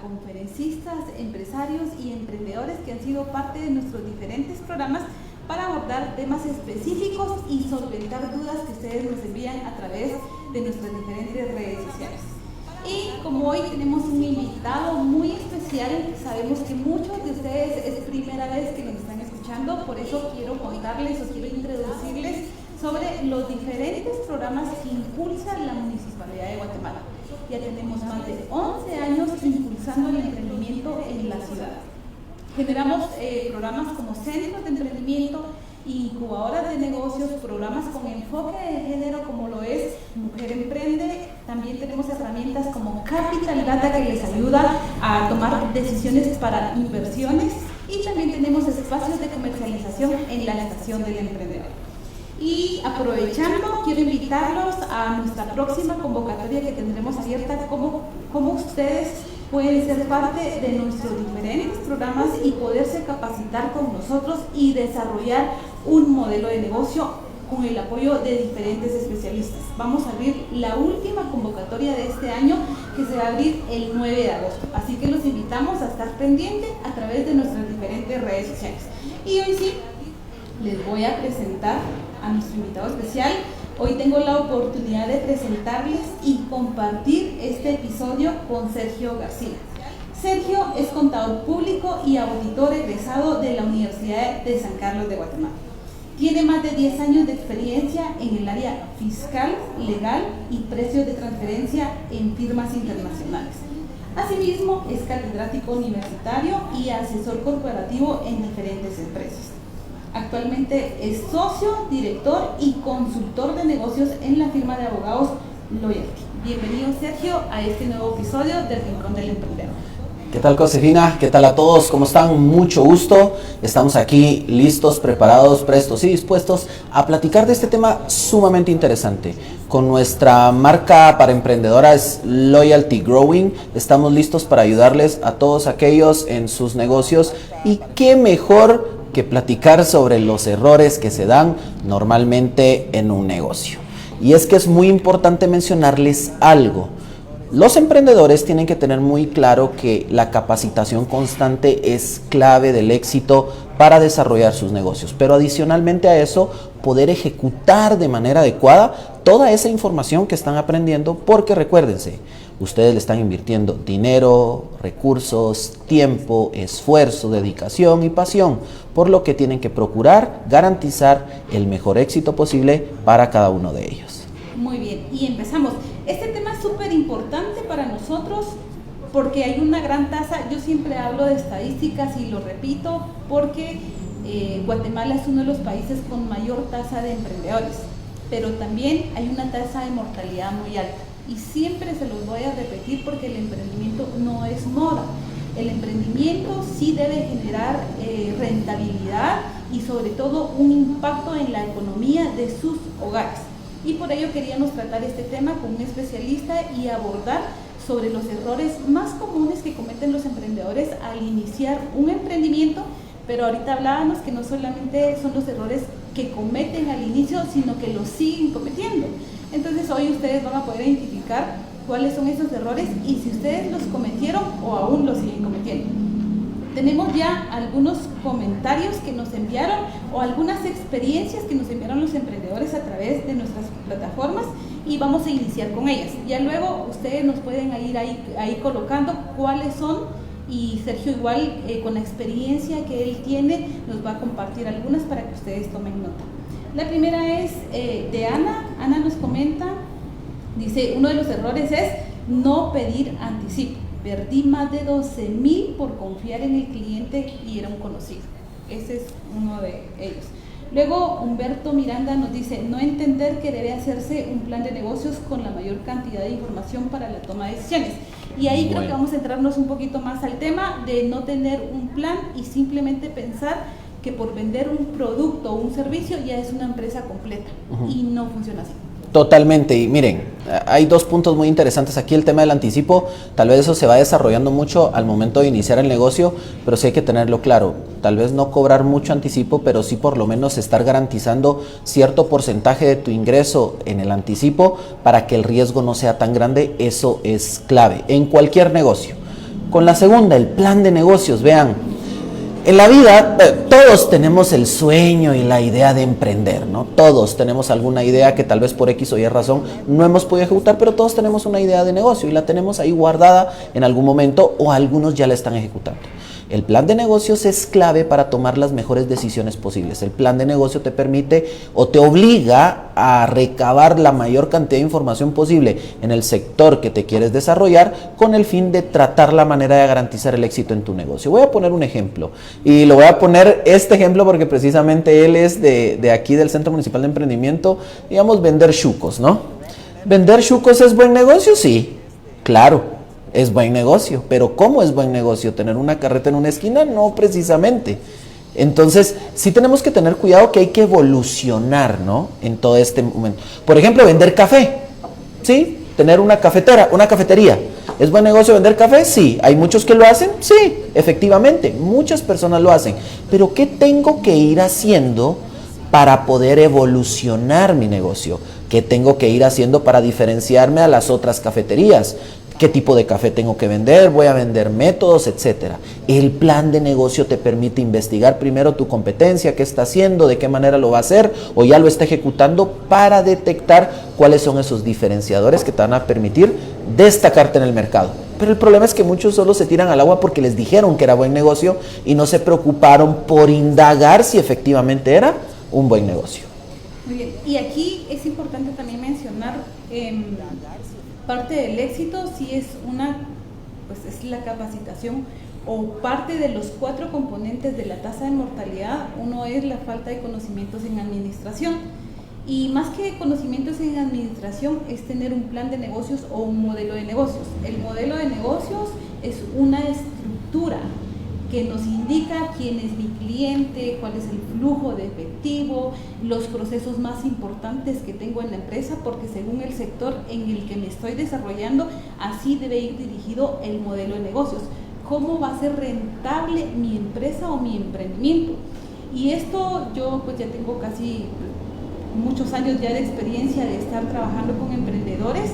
conferencistas, empresarios y emprendedores que han sido parte de nuestros diferentes programas para abordar temas específicos y solventar dudas que ustedes nos envían a través de nuestras diferentes redes sociales. Y como hoy tenemos un invitado muy especial, sabemos que muchos de ustedes es primera vez que nos están escuchando, por eso quiero contarles o quiero introducirles sobre los diferentes programas que impulsa la Municipalidad de Guatemala. Ya tenemos más de 11 años impulsando el emprendimiento en la ciudad. Generamos programas como centros de emprendimiento, incubadoras de negocios, programas con enfoque de género como lo es Mujer Emprende. También tenemos herramientas como Capital Data que les ayuda a tomar decisiones para inversiones, y también tenemos espacios de comercialización en la estación del emprendedor. Y aprovechando, quiero invitarlos a nuestra próxima convocatoria que tendremos abierta, cómo ustedes pueden ser parte de nuestros diferentes programas y poderse capacitar con nosotros y desarrollar un modelo de negocio con el apoyo de diferentes especialistas. Vamos a abrir la última convocatoria de este año, que se va a abrir el 9 de agosto. Así que los invitamos a estar pendientes a través de nuestras diferentes redes sociales. Y hoy sí, les voy a presentar a nuestro invitado especial. Hoy tengo la oportunidad de presentarles y compartir este episodio con Sergio García. Sergio es contador público y auditor egresado de la Universidad de San Carlos de Guatemala. Tiene más de 10 años de experiencia en el área fiscal, legal y precios de transferencia en firmas internacionales. Asimismo, es catedrático universitario y asesor corporativo en diferentes empresas. Actualmente es socio, director y consultor de negocios en la firma de abogados Loyalty. Bienvenido, Sergio, a este nuevo episodio del Rincón del Emprendedor. ¿Qué tal, Josefina? ¿Qué tal a todos? ¿Cómo están? Mucho gusto. Estamos aquí listos, preparados, prestos y dispuestos a platicar de este tema sumamente interesante. Con nuestra marca para emprendedoras Loyalty Growing, estamos listos para ayudarles a todos aquellos en sus negocios, y qué mejor que platicar sobre los errores que se dan normalmente en un negocio. Y es que es muy importante mencionarles algo. Los emprendedores tienen que tener muy claro que la capacitación constante es clave del éxito para desarrollar sus negocios, pero adicionalmente a eso, poder ejecutar de manera adecuada toda esa información que están aprendiendo, porque recuérdense, ustedes le están invirtiendo dinero, recursos, tiempo, esfuerzo, dedicación y pasión, por lo que tienen que procurar garantizar el mejor éxito posible para cada uno de ellos. Muy bien, y empezamos. Este tema es súper importante para nosotros porque hay una gran tasa. Yo siempre hablo de estadísticas y lo repito porque Guatemala es uno de los países con mayor tasa de emprendedores, pero también hay una tasa de mortalidad muy alta. Y siempre se los voy a repetir porque el emprendimiento no es moda. El emprendimiento sí debe generar rentabilidad y sobre todo un impacto en la economía de sus hogares. Y por ello queríamos tratar este tema con un especialista y abordar sobre los errores más comunes que cometen los emprendedores al iniciar un emprendimiento. Pero ahorita hablábamos que no solamente son los errores que cometen al inicio, sino que los siguen cometiendo. Entonces hoy ustedes van a poder identificar cuáles son esos errores y si ustedes los cometieron o aún los siguen cometiendo. Tenemos ya algunos comentarios que nos enviaron o algunas experiencias que nos enviaron los emprendedores a través de nuestras plataformas y vamos a iniciar con ellas. Ya luego ustedes nos pueden ir ahí colocando cuáles son, y Sergio igual con la experiencia que él tiene nos va a compartir algunas para que ustedes tomen nota. La primera es de Ana. Ana nos comenta, dice, uno de los errores es no pedir anticipo. Perdí más de 12,000 por confiar en el cliente y era un conocido. Ese es uno de ellos. Luego Humberto Miranda nos dice, no entender que debe hacerse un plan de negocios con la mayor cantidad de información para la toma de decisiones. Y ahí creo que vamos a entrarnos un poquito más al tema de no tener un plan y simplemente pensar que por vender un producto o un servicio ya es una empresa completa. Y no funciona así. Totalmente, y miren, hay dos puntos muy interesantes aquí. El tema del anticipo, tal vez eso se va desarrollando mucho al momento de iniciar el negocio, pero sí hay que tenerlo claro. Tal vez no cobrar mucho anticipo, pero sí por lo menos estar garantizando cierto porcentaje de tu ingreso en el anticipo para que el riesgo no sea tan grande. Eso es clave en cualquier negocio. con la segunda, el plan de negocios. Vean, en la vida todos tenemos el sueño y la idea de emprender, ¿no? Todos tenemos alguna idea que tal vez por X o Y razón no hemos podido ejecutar, pero todos tenemos una idea de negocio y la tenemos ahí guardada en algún momento o algunos ya la están ejecutando. El plan de negocios es clave para tomar las mejores decisiones posibles. El plan de negocio te permite o te obliga a recabar la mayor cantidad de información posible en el sector que te quieres desarrollar con el fin de tratar la manera de garantizar el éxito en tu negocio. Voy a poner un ejemplo y lo voy a poner este ejemplo porque precisamente él es de aquí del Centro Municipal de Emprendimiento, digamos vender chucos, ¿no? ¿Vender chucos es buen negocio? Sí, claro. Es buen negocio, pero ¿cómo es buen negocio? ¿Tener una carreta en una esquina? No precisamente. Entonces, sí tenemos que tener cuidado que hay que evolucionar, ¿no? En todo este momento. Por ejemplo, vender café, ¿sí? Tener una cafetería. ¿Es buen negocio vender café? Sí. ¿Hay muchos que lo hacen? Sí, efectivamente, muchas personas lo hacen. Pero ¿qué tengo que ir haciendo para poder evolucionar mi negocio? ¿Qué tengo que ir haciendo para diferenciarme a las otras cafeterías? ¿Qué tipo de café tengo que vender? ¿Voy a vender métodos, etcétera? El plan de negocio te permite investigar primero tu competencia, qué está haciendo, de qué manera lo va a hacer o ya lo está ejecutando para detectar cuáles son esos diferenciadores que te van a permitir destacarte en el mercado. Pero el problema es que muchos solo se tiran al agua porque les dijeron que era buen negocio y no se preocuparon por indagar si efectivamente era un buen negocio. Muy bien, y aquí es importante también mencionar parte del éxito sí es es la capacitación o parte de los 4 componentes de la tasa de mortalidad. Uno es la falta de conocimientos en administración y más que conocimientos en administración es tener un plan de negocios o un modelo de negocios. El modelo de negocios es una estructura que nos indica quién es mi cliente, cuál es el flujo de efectivo, los procesos más importantes que tengo en la empresa, porque según el sector en el que me estoy desarrollando, así debe ir dirigido el modelo de negocios. ¿Cómo va a ser rentable mi empresa o mi emprendimiento? Y esto yo pues ya tengo casi muchos años ya de experiencia de estar trabajando con emprendedores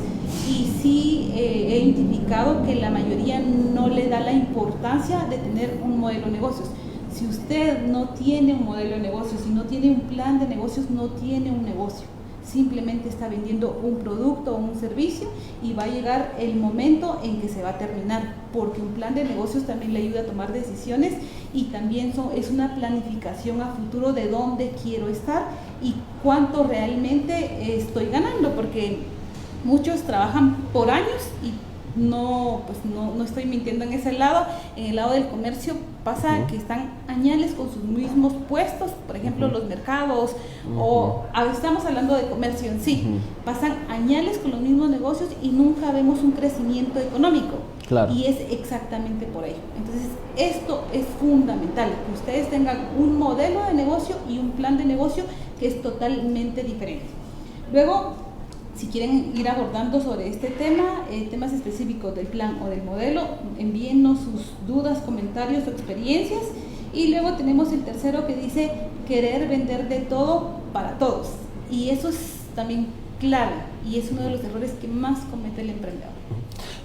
y sí he identificado que la mayoría no le da la importancia de tener un modelo de negocios. Si usted no tiene un modelo de negocios, si no tiene un plan de negocios, no tiene un negocio. Simplemente está vendiendo un producto o un servicio y va a llegar el momento en que se va a terminar, porque un plan de negocios también le ayuda a tomar decisiones y también es una planificación a futuro de dónde quiero estar y cuánto realmente estoy ganando, porque muchos trabajan por años y no estoy mintiendo en ese lado. En el lado del comercio pasa que están añales con sus mismos puestos, por ejemplo los mercados, o estamos hablando de comercio en sí, pasan añales con los mismos negocios y nunca vemos un crecimiento económico. Claro. Y es exactamente por ello. Entonces esto es fundamental, que ustedes tengan un modelo de negocio y un plan de negocio que es totalmente diferente. Luego, si quieren ir abordando sobre este tema, temas específicos del plan o del modelo, envíennos sus dudas, comentarios o experiencias. Y luego tenemos el tercero que dice querer vender de todo para todos. Y eso es también clave y es uno de los errores que más comete el emprendedor.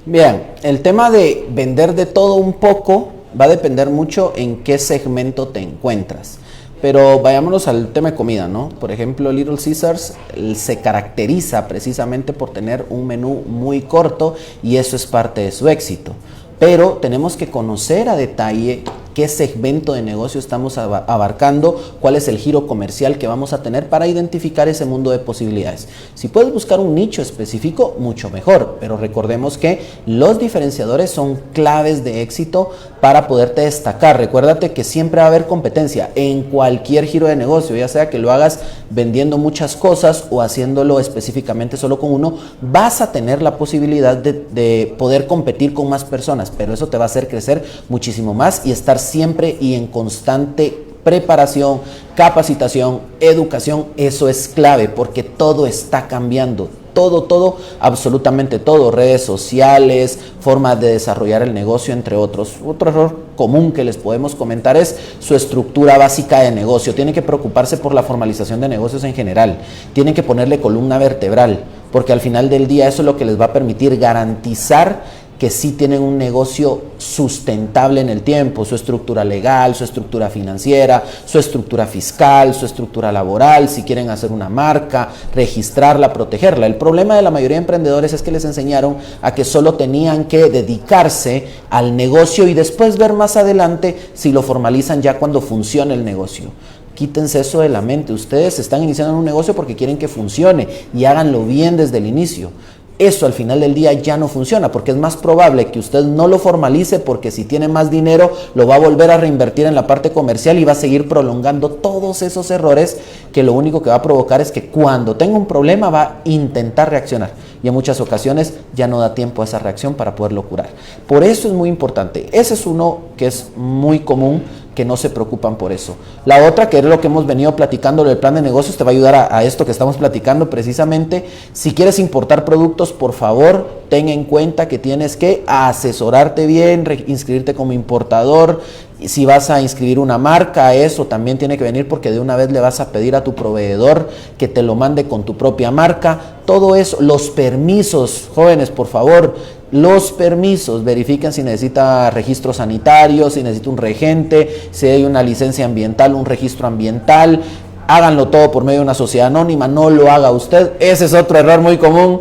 Bien, el tema de vender de todo un poco va a depender mucho en qué segmento te encuentras. Pero vayámonos al tema de comida, ¿no? Por ejemplo, Little Caesars se caracteriza precisamente por tener un menú muy corto y eso es parte de su éxito. Pero tenemos que conocer a detalle qué segmento de negocio estamos abarcando, cuál es el giro comercial que vamos a tener para identificar ese mundo de posibilidades. Si puedes buscar un nicho específico, mucho mejor, pero recordemos que los diferenciadores son claves de éxito para poderte destacar. Recuérdate que siempre va a haber competencia en cualquier giro de negocio, ya sea que lo hagas vendiendo muchas cosas o haciéndolo específicamente solo con uno, vas a tener la posibilidad de poder competir con más personas, pero eso te va a hacer crecer muchísimo más y estar siempre y en constante preparación, capacitación, educación. Eso es clave porque todo está cambiando, todo, absolutamente todo, redes sociales, formas de desarrollar el negocio, entre otros. Otro error común que les podemos comentar es su estructura básica de negocio. Tienen que preocuparse por la formalización de negocios en general, tienen que ponerle columna vertebral, porque al final del día eso es lo que les va a permitir garantizar que sí tienen un negocio sustentable en el tiempo, su estructura legal, su estructura financiera, su estructura fiscal, su estructura laboral, si quieren hacer una marca, registrarla, protegerla. El problema de la mayoría de emprendedores es que les enseñaron a que solo tenían que dedicarse al negocio y después ver más adelante si lo formalizan ya cuando funcione el negocio. Quítense eso de la mente. Ustedes están iniciando un negocio porque quieren que funcione y háganlo bien desde el inicio. Eso al final del día ya no funciona porque es más probable que usted no lo formalice porque si tiene más dinero lo va a volver a reinvertir en la parte comercial y va a seguir prolongando todos esos errores que lo único que va a provocar es que cuando tenga un problema va a intentar reaccionar y en muchas ocasiones ya no da tiempo a esa reacción para poderlo curar. Por eso es muy importante. Ese es uno que es muy común, que no se preocupan por eso. La otra, que es lo que hemos venido platicando, el plan de negocios, te va a ayudar a esto que estamos platicando precisamente. Si quieres importar productos, por favor, ten en cuenta que tienes que asesorarte bien, inscribirte como importador. Si vas a inscribir una marca, eso también tiene que venir porque de una vez le vas a pedir a tu proveedor que te lo mande con tu propia marca. Todo eso, los permisos, jóvenes, por favor, los permisos, verifiquen si necesita registro sanitario, si necesita un regente, si hay una licencia ambiental, un registro ambiental. Háganlo todo por medio de una sociedad anónima, no lo haga usted. Ese es otro error muy común.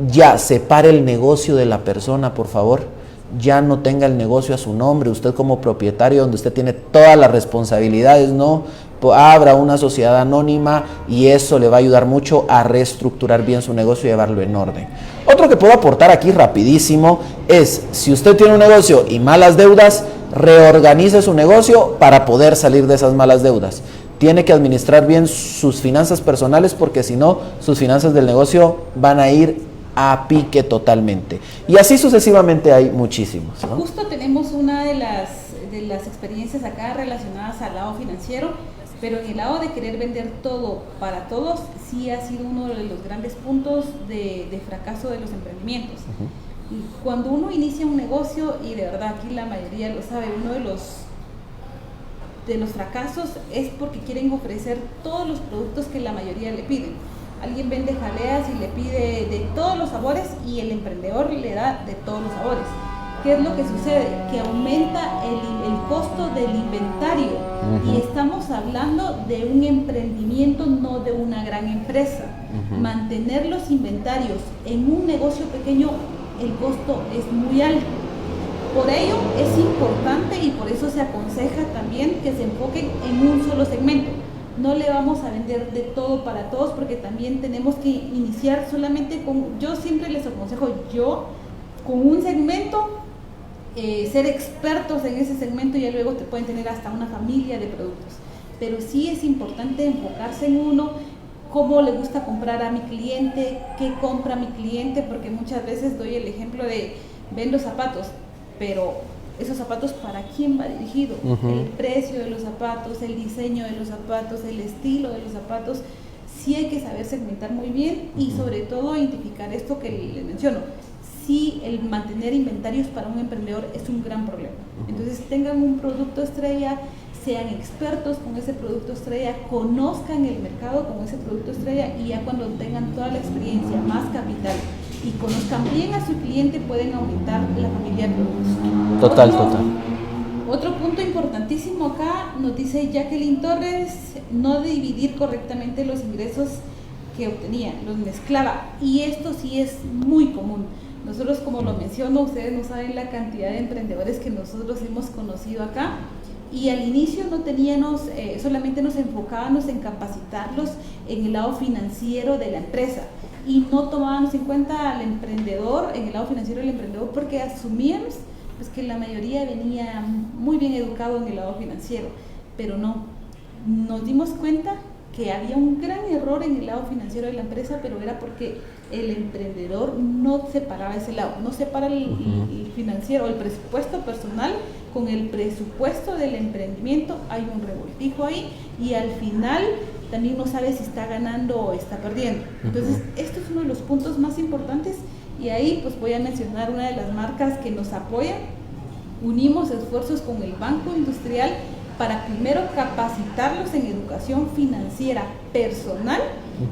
Ya, separe el negocio de la persona, por favor. Ya no tenga el negocio a su nombre, usted como propietario, donde usted tiene todas las responsabilidades, no, abra una sociedad anónima y eso le va a ayudar mucho a reestructurar bien su negocio y llevarlo en orden. Otro que puedo aportar aquí rapidísimo es, si usted tiene un negocio y malas deudas, reorganice su negocio para poder salir de esas malas deudas. Tiene que administrar bien sus finanzas personales porque si no, sus finanzas del negocio van a ir a pique totalmente. Y así sucesivamente hay muchísimos, ¿no? Justo tenemos una de las experiencias acá relacionadas al lado financiero, pero en el lado de querer vender todo para todos, sí ha sido uno de los grandes puntos de fracaso de los emprendimientos. Y cuando uno inicia un negocio, y de verdad aquí la mayoría lo sabe, uno de los fracasos es porque quieren ofrecer todos los productos que la mayoría le piden. Alguien vende jaleas y le pide de todos los sabores y el emprendedor le da de todos los sabores. ¿Qué es lo que sucede? Que aumenta el costo del inventario. Y estamos hablando de un emprendimiento, no de una gran empresa. Mantener los inventarios en un negocio pequeño, el costo es muy alto. Por ello es importante y por eso se aconseja también que se enfoquen en un solo segmento. No le vamos a vender de todo para todos porque también tenemos que iniciar solamente yo siempre les aconsejo, con un segmento, ser expertos en ese segmento y ya luego te pueden tener hasta una familia de productos. Pero sí es importante enfocarse en uno, cómo le gusta comprar a mi cliente, qué compra mi cliente, porque muchas veces doy el ejemplo de vendo zapatos, pero esos zapatos, ¿para quién va dirigido? El precio de los zapatos, el diseño de los zapatos, el estilo de los zapatos, sí hay que saber segmentar muy bien y sobre todo identificar esto que les menciono. Sí, el mantener inventarios para un emprendedor es un gran problema. Entonces tengan un producto estrella, sean expertos con ese producto estrella, conozcan el mercado con ese producto estrella y ya cuando tengan toda la experiencia, más capital y conozcan bien a su cliente, pueden aumentar la familia de productos. Total. Otro punto importantísimo acá nos dice Jacqueline Torres, no dividir correctamente los ingresos que obtenía, los mezclaba, y esto sí es muy común. Nosotros, como lo menciono, ustedes no saben la cantidad de emprendedores que nosotros hemos conocido acá, y al inicio no teníamos, solamente nos enfocábamos en capacitarlos en el lado financiero de la empresa y no tomábamos en cuenta al emprendedor, en el lado financiero del emprendedor, porque asumíamos pues que la mayoría venía muy bien educado en el lado financiero, pero no, nos dimos cuenta que había un gran error en el lado financiero de la empresa, pero era porque el emprendedor no separaba ese lado, no separa el financiero, el presupuesto personal con el presupuesto del emprendimiento, hay un revoltijo ahí y al final también no sabe si está ganando o está perdiendo. Entonces, esto es uno de los puntos más importantes y ahí pues voy a mencionar una de las marcas que nos apoyan. Unimos esfuerzos con el Banco Industrial para primero capacitarlos en educación financiera personal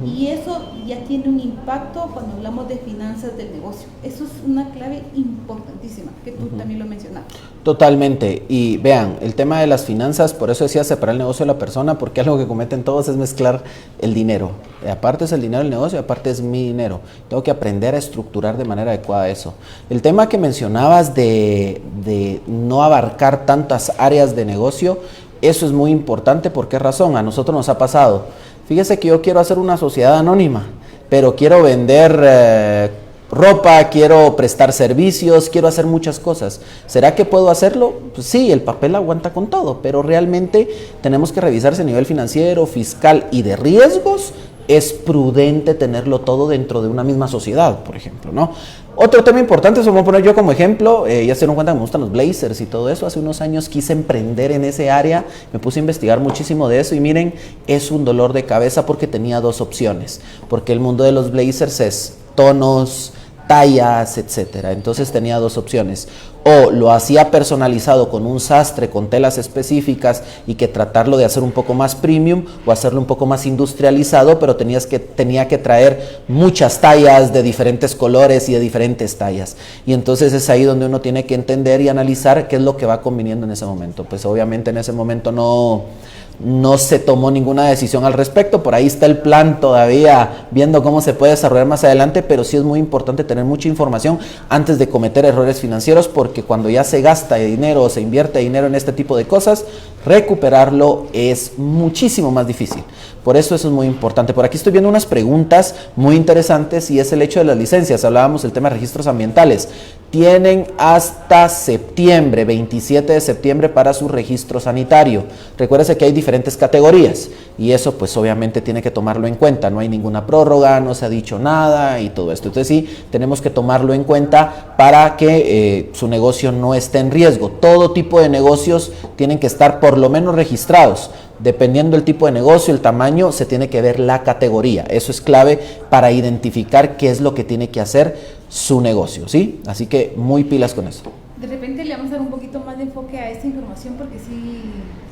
Y eso ya tiene un impacto cuando hablamos de finanzas del negocio. Eso es una clave importantísima, que tú también lo mencionaste. Totalmente. Y vean, el tema de las finanzas, por eso decía separar el negocio de la persona, porque algo que cometen todos es mezclar el dinero. Aparte es el dinero del negocio, aparte es mi dinero. Tengo que aprender a estructurar de manera adecuada eso. El tema que mencionabas de no abarcar tantas áreas de negocio, eso es muy importante. ¿Por qué razón? A nosotros nos ha pasado. Fíjese que yo quiero hacer una sociedad anónima, pero quiero vender ropa, quiero prestar servicios, quiero hacer muchas cosas. ¿Será que puedo hacerlo? Pues sí, el papel aguanta con todo, pero realmente tenemos que revisarse a nivel financiero, fiscal y de riesgos. Es prudente tenerlo todo dentro de una misma sociedad, por ejemplo, ¿no? Otro tema importante, se lo voy a poner yo como ejemplo, ya se dieron cuenta que me gustan los blazers y todo eso. Hace unos años quise emprender en ese área, me puse a investigar muchísimo de eso y miren, es un dolor de cabeza porque tenía dos opciones, porque el mundo de los blazers es tonos, tallas, etcétera. Entonces tenía dos opciones: o lo hacía personalizado con un sastre, con telas específicas y que tratarlo de hacer un poco más premium, o hacerlo un poco más industrializado, pero tenía que traer muchas tallas de diferentes colores y de diferentes tallas. Y entonces es ahí donde uno tiene que entender y analizar qué es lo que va conviniendo en ese momento. Pues obviamente en ese momento no se tomó ninguna decisión al respecto. Por ahí está el plan todavía viendo cómo se puede desarrollar más adelante, pero sí es muy importante tener mucha información antes de cometer errores financieros, porque cuando ya se gasta dinero o se invierte dinero en este tipo de cosas, recuperarlo es muchísimo más difícil. Por eso es muy importante. Por aquí estoy viendo unas preguntas muy interesantes y es el hecho de las licencias. Hablábamos del tema de registros ambientales. Tienen hasta septiembre, 27 de septiembre para su registro sanitario. Recuérdense que hay diferentes categorías y eso pues obviamente tiene que tomarlo en cuenta. No hay ninguna prórroga, no se ha dicho nada y todo esto. Entonces sí, tenemos que tomarlo en cuenta para que su negocio no esté en riesgo. Todo tipo de negocios tienen que estar por lo menos registrados. Dependiendo del tipo de negocio, el tamaño, se tiene que ver la categoría. Eso es clave para identificar qué es lo que tiene que hacer su negocio, ¿sí? Así que muy pilas con eso. De repente le vamos a dar un poquito más de enfoque a esta información porque sí,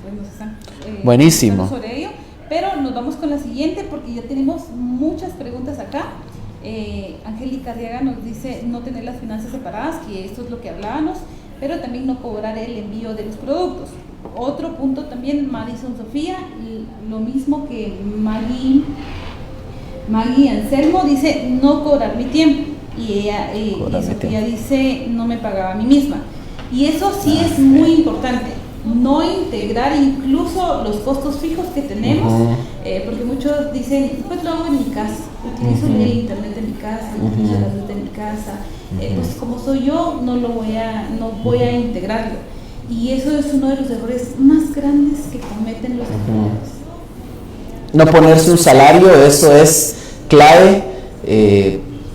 pues nos están buenísimo sobre ello. Pero nos vamos con la siguiente porque ya tenemos muchas preguntas acá. Angélica Arriaga nos dice no tener las finanzas separadas, que esto es lo que hablábamos, pero también no cobrar el envío de los productos. Otro punto también, Madison Sofía, lo mismo que Maggie Anselmo, dice no cobrar mi tiempo. Y Sofía dice no me pagaba a mí misma. Y eso sí es muy importante, no integrar incluso los costos fijos que tenemos, porque muchos dicen, pues lo hago en mi casa, utilizo el internet de mi casa, utilizo la luz de mi casa, pues como soy yo, no voy a integrarlo. Y eso es uno de los errores más grandes que cometen los emprendedores. No ponerse un salario, eso es clave,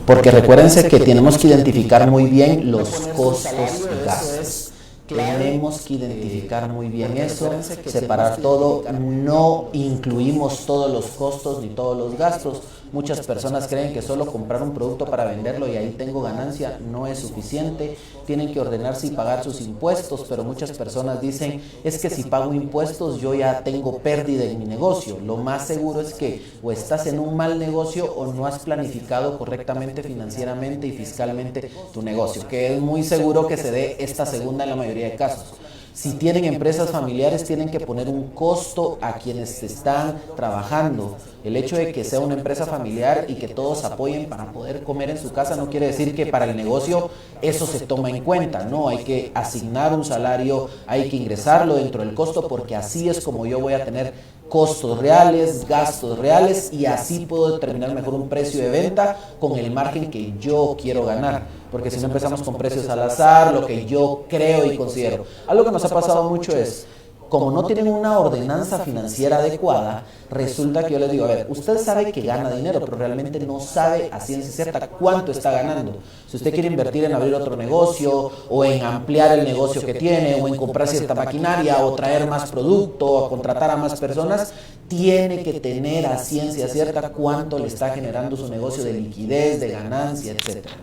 porque recuérdense que tenemos que identificar muy bien los costos y gastos. Tenemos que identificar muy bien eso, separar todo, no incluimos todos los costos ni todos los gastos. Muchas personas creen que solo comprar un producto para venderlo y ahí tengo ganancia no es suficiente. Tienen que ordenarse y pagar sus impuestos, pero muchas personas dicen, es que si pago impuestos yo ya tengo pérdida en mi negocio. Lo más seguro es que o estás en un mal negocio o no has planificado correctamente financieramente y fiscalmente tu negocio, que es muy seguro que se dé esta segunda en la mayoría de casos. Si tienen empresas familiares, tienen que poner un costo a quienes están trabajando. El hecho de que sea una empresa familiar y que todos apoyen para poder comer en su casa no quiere decir que para el negocio eso se toma en cuenta. No, hay que asignar un salario, hay que ingresarlo dentro del costo, porque así es como yo voy a tener costos reales, gastos reales, y así puedo determinar mejor un precio de venta con el margen que yo quiero ganar. Porque si no empezamos con precios al azar, lo que yo creo y considero. Algo que nos ha pasado mucho es, como no tienen una ordenanza financiera adecuada, resulta que yo les digo, a ver, usted sabe que gana dinero, pero realmente no sabe a ciencia cierta cuánto está ganando. Si usted quiere invertir en abrir otro negocio, o en ampliar el negocio que tiene, o en comprar cierta maquinaria, o traer más producto, o contratar a más personas, tiene que tener a ciencia cierta cuánto le está generando su negocio de liquidez, de ganancia, etcétera.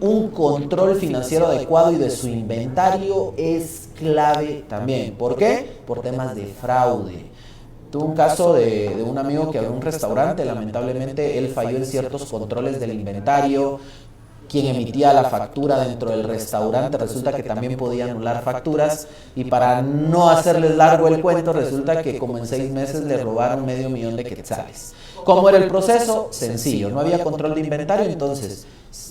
Un control financiero adecuado y de su inventario es clave también. ¿Por qué? Por temas de fraude. Tuve un caso de un amigo que abrió un restaurante, lamentablemente él falló en ciertos controles del inventario. Quien emitía la factura dentro del restaurante resulta que también podía anular facturas, y para no hacerles largo el cuento, resulta que como en 6 meses le robaron $500,000 de quetzales. ¿Cómo era el proceso? Sencillo, no había control de inventario, entonces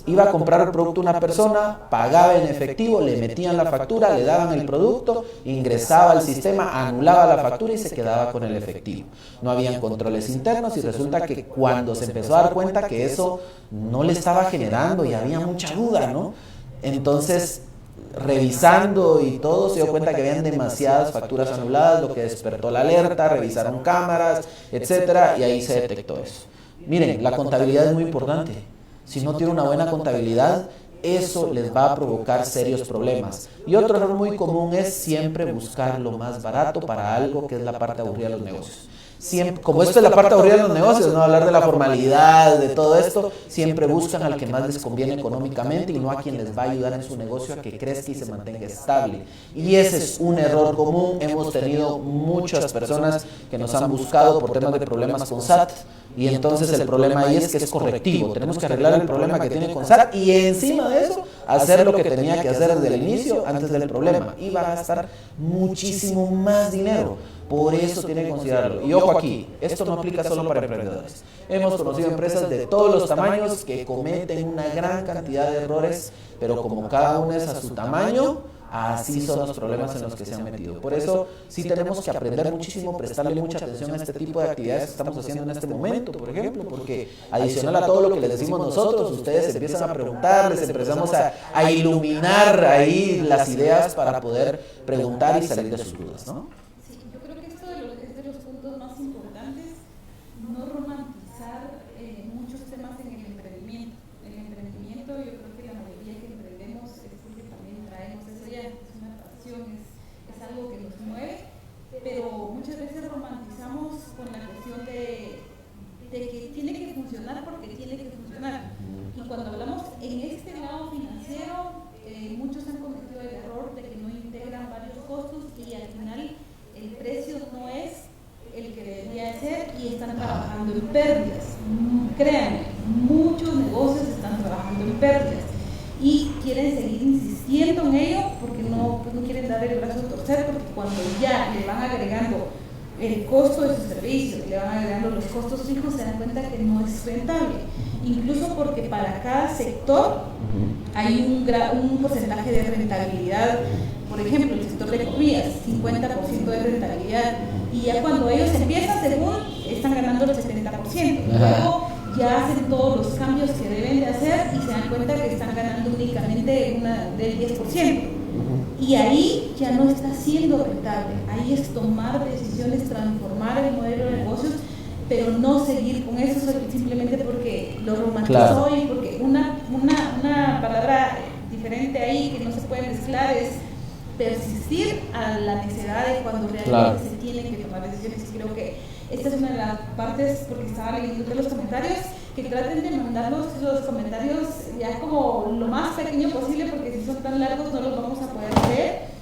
iba a comprar el producto una persona, pagaba en efectivo, le metían la factura, le daban el producto, ingresaba al sistema, anulaba la factura y se quedaba con el efectivo. No habían controles internos, y resulta que cuando se empezó a dar cuenta que eso no le estaba generando y había mucha duda, ¿no? Entonces, revisando y todo, se dio cuenta que habían demasiadas facturas anuladas, lo que despertó la alerta, revisaron cámaras, etcétera, y ahí se detectó eso. Miren, la contabilidad es muy importante. Si no tiene una buena contabilidad, eso les va a provocar serios problemas. Y otro error muy común es siempre buscar lo más barato para algo que es la parte aburrida de los negocios. Siempre, como esto es la parte aburrida de los negocios, no hablar de la formalidad, de todo esto, siempre buscan al que más les conviene económicamente y no a quien les va a ayudar en su negocio a que crezca y se mantenga estable. Y ese es un error común. Hemos tenido muchas personas que nos han buscado por temas de problemas con SAT, y entonces el problema ahí es que es correctivo. Tenemos que arreglar el problema que tiene con SAT y encima de eso hacer lo que tenía que hacer desde el inicio, antes del problema. Y va a gastar muchísimo más dinero. Por eso tienen que considerarlo. Y ojo aquí, esto no aplica solo para emprendedores. Hemos conocido empresas de todos los tamaños que cometen una gran cantidad de errores, pero como cada una es a su tamaño, así son los problemas en los que se han metido. Por eso sí tenemos que aprender muchísimo, prestarle mucha atención a este tipo de actividades que estamos haciendo en este momento, por ejemplo, porque adicional a todo lo que les decimos nosotros, ustedes empiezan a preguntar, les empezamos a iluminar ahí las ideas para poder preguntar y salir de sus dudas, ¿no? Sí, yo creo que esto es de los puntos más importantes, no romantizar muchos temas en el emprendimiento. El emprendimiento, yo creo que la mayoría que emprendemos es porque también traemos eso ya, es una pasión, es algo que nos mueve, pero muchas veces romantizamos con la cuestión de que tiene que funcionar porque tiene que funcionar. Y cuando hablamos en este lado financiero, muchos han cometido el error de que no integran varios costos y al final el precio no es el que debería ser y están trabajando en pérdidas. Créanme, muchos negocios están trabajando en pérdidas y quieren seguir insistiendo en ello porque no quieren dar el brazo a torcer, porque cuando ya le van agregando el costo de su servicio, le van agregando los costos fijos, se dan cuenta que no es rentable. Incluso porque para cada sector hay un porcentaje de rentabilidad. Por ejemplo, el sector de comidas, 50% de rentabilidad. Y ya cuando ellos empiezan, según, están ganando el 70%. Luego ya hacen todos los cambios que deben de hacer y se dan cuenta que están ganando únicamente del 10%. Y ahí ya no está siendo rentable. Ahí es tomar decisiones, transformar el modelo de negocios, pero no seguir con eso simplemente porque lo romantizó. Claro. Y porque una palabra diferente ahí que no se puede mezclar es persistir a la necedad de cuando realmente claro. Se tienen que tomar decisiones. Y creo que esta es una de las partes, porque estaba leyendo los comentarios, que traten de mandarnos los comentarios ya como lo más pequeño posible, porque si son tan largos no los vamos a poder leer.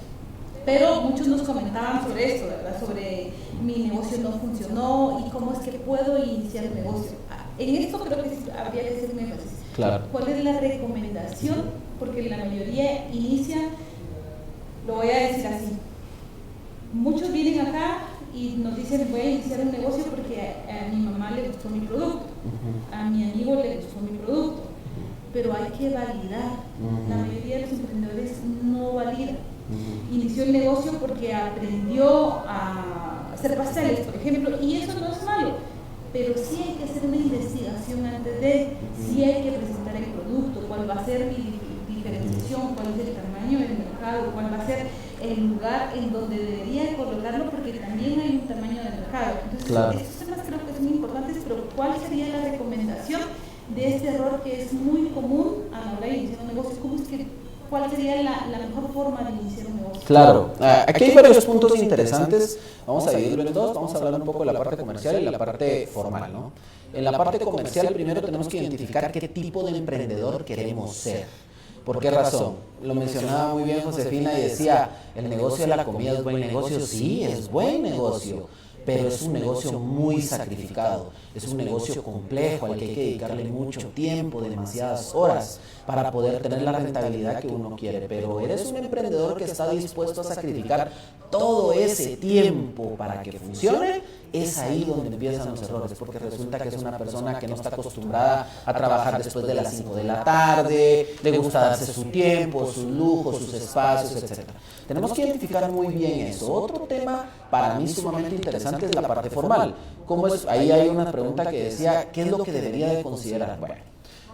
Pero muchos nos comentaban sobre esto, ¿verdad? Sobre mi negocio no funcionó y cómo es que puedo iniciar un negocio. En esto creo que habría que hacer un énfasis. Claro. ¿Cuál es la recomendación? Porque la mayoría inicia, lo voy a decir así, muchos vienen acá y nos dicen voy a iniciar un negocio porque a mi mamá le gustó mi producto, a mi amigo le gustó mi producto, pero hay que validar. La mayoría de los emprendedores no validan. Inició el negocio porque aprendió a hacer pasteles, por ejemplo, y eso no es malo, pero sí hay que hacer una investigación antes de, sí hay que presentar el producto, cuál va a ser mi diferenciación, cuál es el tamaño del mercado, cuál va a ser el lugar en donde debería colocarlo, porque también hay un tamaño del mercado. Entonces, claro. Estos temas creo que son importantes, pero ¿cuál sería la recomendación de este error que es muy común a la hora de iniciar un negocio? ¿Cuál sería la mejor forma de iniciar un negocio? Claro, aquí hay varios puntos interesantes. Vamos a dividirlo en dos. Vamos a hablar un poco de la parte comercial y la parte formal, ¿no? En la parte comercial, primero tenemos que identificar qué tipo de emprendedor queremos ser. ¿Por qué razón? Lo mencionaba muy bien Josefina y decía, el negocio de la comida es buen negocio. Sí, es buen negocio. pero es un negocio muy sacrificado, es un negocio complejo al que hay que dedicarle mucho tiempo, demasiadas horas para poder tener la rentabilidad que uno quiere. Pero eres un emprendedor que está dispuesto a sacrificar todo ese tiempo para que funcione, es ahí donde empiezan los errores, porque resulta que es una persona que no está acostumbrada a trabajar después de las 5 de la tarde, le gusta darse su tiempo, sus lujos, sus espacios, etc. Tenemos que identificar muy bien eso. Otro tema para mí sumamente interesante es la parte formal. ¿Cómo es? Ahí hay una pregunta que decía, ¿qué es lo que debería de considerar? Bueno,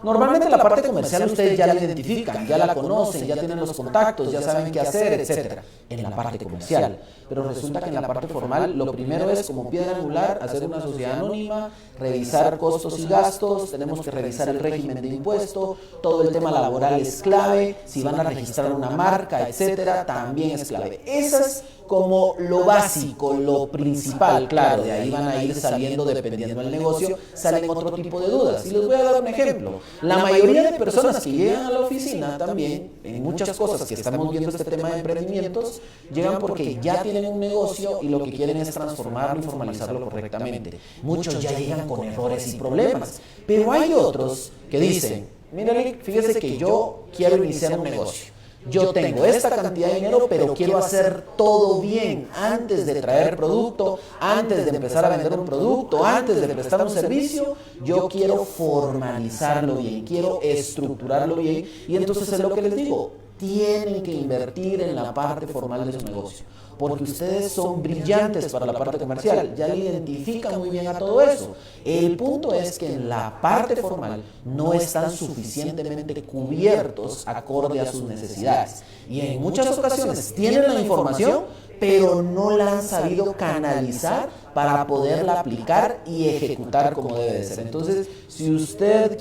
normalmente la parte comercial ustedes ya la identifican, ya la conocen, ya tienen los contactos, ya saben qué hacer, etcétera, en la parte comercial. Pero resulta que en la parte formal lo primero es, como piedra angular, hacer una sociedad anónima, revisar costos y gastos, tenemos que revisar el régimen de impuesto, todo el tema laboral es clave, si van a registrar una marca, etcétera, también es clave. Esas como lo básico, lo principal, claro, de ahí van a ir saliendo, dependiendo del negocio, salen otro tipo de dudas. Y les voy a dar un ejemplo. La mayoría de personas que llegan a la oficina también, en muchas cosas que estamos viendo este tema de emprendimientos, llegan porque ya tienen un negocio y lo que quieren es transformarlo y formalizarlo correctamente. Muchos ya llegan con errores y problemas, pero hay otros que dicen, mire, fíjese que yo quiero iniciar un negocio. Yo tengo esta cantidad de dinero, pero quiero hacer todo bien antes de traer producto, antes de empezar a vender un producto, antes de prestar un servicio. Yo quiero formalizarlo bien, quiero estructurarlo bien. Y entonces es lo que les digo, tienen que invertir en la parte formal de su negocio, porque ustedes son brillantes para la parte comercial, ya le identifican muy bien a todo eso. El punto es que en la parte formal no están suficientemente cubiertos acorde a sus necesidades. Y en muchas ocasiones tienen la información, pero no la han sabido canalizar para poderla aplicar y ejecutar como debe de ser. Entonces, si usted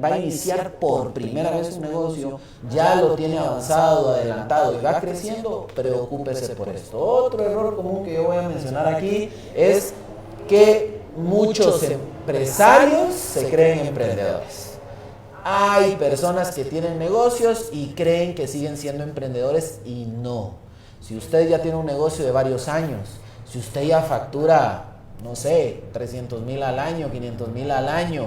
va a iniciar por primera vez un negocio, ya lo tiene avanzado, adelantado y va creciendo, preocúpese por esto. Otro error común que yo voy a mencionar aquí es que muchos empresarios se creen emprendedores. Hay personas que tienen negocios y creen que siguen siendo emprendedores y no. Si usted ya tiene un negocio de varios años, si usted ya factura, no sé, 300,000 al año, 500,000 al año,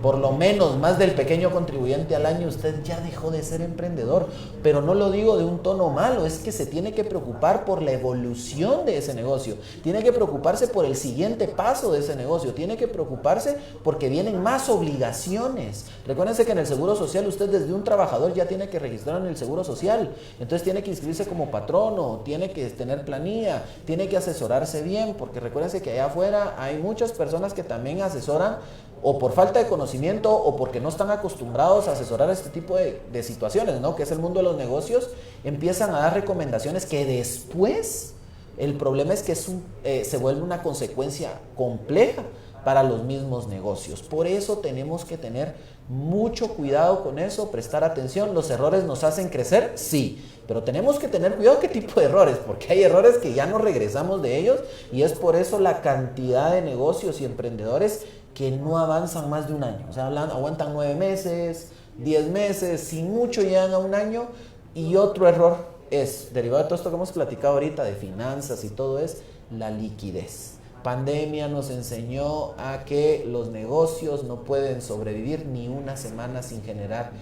por lo menos más del pequeño contribuyente al año, usted ya dejó de ser emprendedor. Pero no lo digo de un tono malo, es que se tiene que preocupar por la evolución de ese negocio, tiene que preocuparse por el siguiente paso de ese negocio, tiene que preocuparse porque vienen más obligaciones. Recuérdense que en el Seguro Social usted desde un trabajador ya tiene que registrar en el Seguro Social, entonces tiene que inscribirse como patrono, tiene que tener planilla, tiene que asesorarse bien, porque recuérdense que allá afuera hay muchas personas que también asesoran o por falta de conocimiento o porque no están acostumbrados a asesorar este tipo de situaciones, ¿no? Que es el mundo de los negocios, empiezan a dar recomendaciones que después el problema es que se vuelve una consecuencia compleja para los mismos negocios. Por eso tenemos que tener mucho cuidado con eso, prestar atención. ¿Los errores nos hacen crecer? Sí, pero tenemos que tener cuidado qué tipo de errores, porque hay errores que ya no regresamos de ellos y es por eso la cantidad de negocios y emprendedores que no avanzan más de un año. O sea, aguantan 9 meses, 10 meses, sin mucho llegan a un año. Y otro error es, derivado de todo esto que hemos platicado ahorita de finanzas y todo, es la liquidez. Pandemia nos enseñó a que los negocios no pueden sobrevivir ni una semana sin generar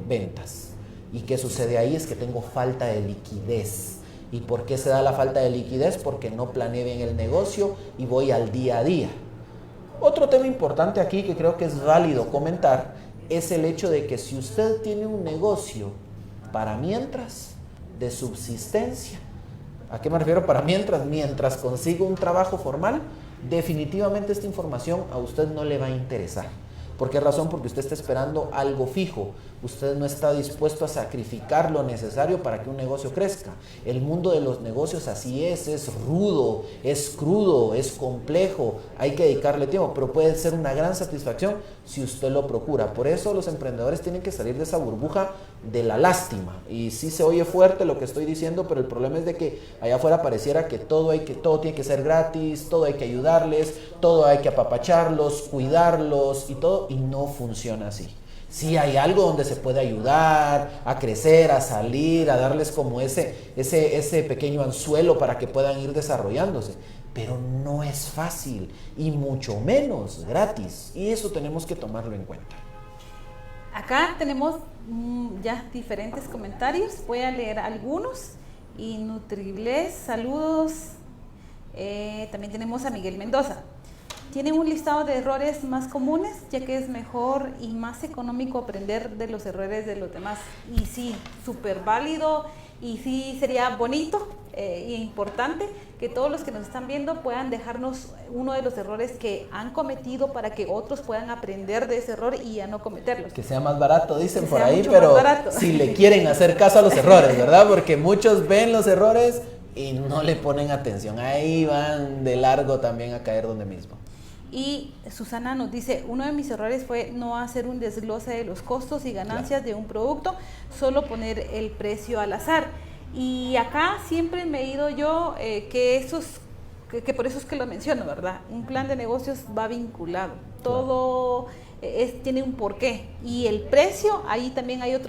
ventas. ¿Y qué sucede ahí? Es que tengo falta de liquidez. ¿Y por qué se da la falta de liquidez? Porque no planeé bien el negocio y voy al día a día. Otro tema importante aquí que creo que es válido comentar es el hecho de que si usted tiene un negocio para mientras, de subsistencia, ¿a qué me refiero para mientras? Mientras consiga un trabajo formal, definitivamente esta información a usted no le va a interesar. ¿Por qué razón? Porque usted está esperando algo fijo. Usted no está dispuesto a sacrificar lo necesario para que un negocio crezca. El mundo de los negocios así es rudo, es crudo, es complejo. Hay que dedicarle tiempo, pero puede ser una gran satisfacción si usted lo procura. Por eso los emprendedores tienen que salir de esa burbuja de la lástima. Y sí se oye fuerte lo que estoy diciendo, pero el problema es de que allá afuera pareciera que todo tiene que ser gratis, todo hay que ayudarles, todo hay que apapacharlos, cuidarlos y todo, y no funciona así. Si hay algo donde se puede ayudar a crecer, a salir, a darles como ese pequeño anzuelo para que puedan ir desarrollándose. Pero no es fácil y mucho menos gratis. Y eso tenemos que tomarlo en cuenta. Acá tenemos ya diferentes comentarios. Voy a leer algunos. Y Nutribles, saludos. También tenemos a Miguel Mendoza. Tienen un listado de errores más comunes, ya que es mejor y más económico aprender de los errores de los demás. Y sí, súper válido, y sí sería bonito e importante que todos los que nos están viendo puedan dejarnos uno de los errores que han cometido para que otros puedan aprender de ese error y ya no cometerlos. Que sea más barato, dicen por ahí, pero si le quieren hacer caso a los errores, ¿verdad? Porque muchos ven los errores y no le ponen atención. Ahí van de largo también a caer donde mismo. Y Susana nos dice, uno de mis errores fue no hacer un desglose de los costos y ganancias de un producto, solo poner el precio al azar. Y acá siempre me he ido yo que por eso es que lo menciono, ¿verdad? Un plan de negocios va vinculado, todo tiene un porqué. Y el precio, ahí también hay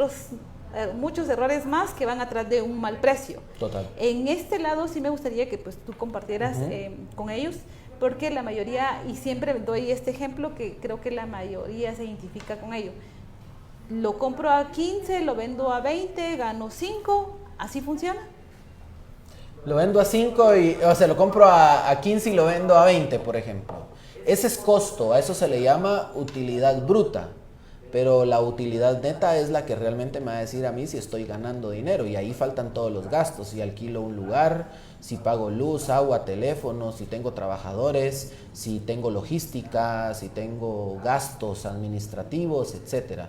muchos errores más que van atrás de un mal precio. Total. En este lado sí me gustaría que pues tú compartieras con ellos, porque la mayoría, y siempre doy este ejemplo que creo que la mayoría se identifica con ello. Lo compro a 15, lo vendo a 20, gano 5, ¿así funciona? Lo vendo a 5, lo compro a 15 y lo vendo a 20, por ejemplo. Ese es costo, a eso se le llama utilidad bruta. Pero la utilidad neta es la que realmente me va a decir a mí si estoy ganando dinero. Y ahí faltan todos los gastos. Si alquilo un lugar, si pago luz, agua, teléfono, si tengo trabajadores, si tengo logística, si tengo gastos administrativos, etc.